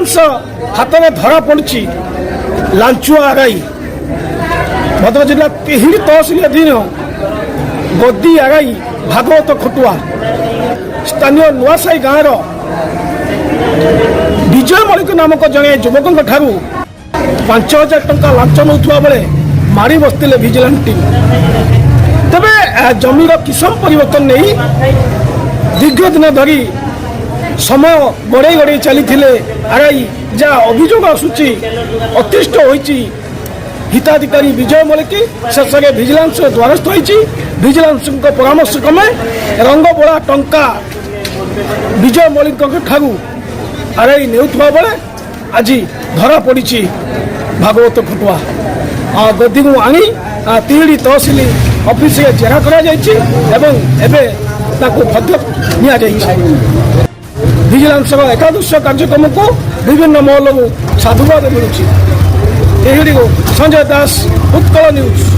ভিଜିଲାନ୍ସ ହାତରେ ଧରା ପଡ଼ିଛି ଲାଞ୍ଚୁଆ ଆଗାଇ। ଭଦ୍ରକ ଜିଲ୍ଲା ତିହିଡ଼ି ତହସିଲ ଅଧୀନ ଗଦି ଆଗାଇ ଭାଗବତ ଖଟୁଆ ସ୍ଥାନୀୟ ନୂଆସାହି ଗାଁର ବିଜୟ ମଳିକ ନାମକ ଜଣେ ଯୁବକଙ୍କ ଠାରୁ 5,000 ଟଙ୍କା ଲାଞ୍ଚ ନେଉଥିବା ବେଳେ ମାଡ଼ି ବସିଥିଲେ ଭିଜିଲାନ୍ସ ଟିମ୍। ତେବେ ଜମିର କିସମ ପରିବର୍ତ୍ତନ ନେଇ ଦୀର୍ଘ ଦିନ ଧରି ସମୟ ଗଡ଼େଇ ଗଡ଼େଇ ଚାଲିଥିଲେ ଆଗାଇ ଯାହା ଅଭିଯୋଗ ଆସୁଛି ଅତିଷ୍ଠ ହୋଇଛି ହିତାଧିକାରୀ ବିଜୟ ମଳିକ। ଶେଷରେ ଭିଜିଲାନ୍ସର ଦ୍ୱାରସ୍ଥ ହୋଇଛି। ଭିଜିଲାନ୍ସଙ୍କ ପରାମର୍ଶ କ୍ରମେ ରଙ୍ଗବୋଳା ଟଙ୍କା ବିଜୟ ମଳିକଙ୍କ ଠାରୁ ଆଗାଇ ନେଉଥିବା ବେଳେ ଆଜି ଧରା ପଡ଼ିଛି ଭାଗବତ ଖଟୁଆ। ଗଦିକୁ ଆଣି ତିହିଡ଼ି ତହସିଲ ଅଫିସରେ ଜେରା କରାଯାଇଛି ଏବଂ ଏବେ ତାକୁ ଭଦ୍ରକ ନିଆଯାଇଛି। ଭିଜିଲାନ୍ସର ଏକାଦଶ କାର୍ଯ୍ୟକ୍ରମକୁ ବିଭିନ୍ନ ମହଲରୁ ସାଧୁବାଦ ମିଳୁଛି। ତିହିଡ଼ିରୁ ସଞ୍ଜୟ ଦାସ, ଉତ୍କଳ ନ୍ୟୁଜ୍।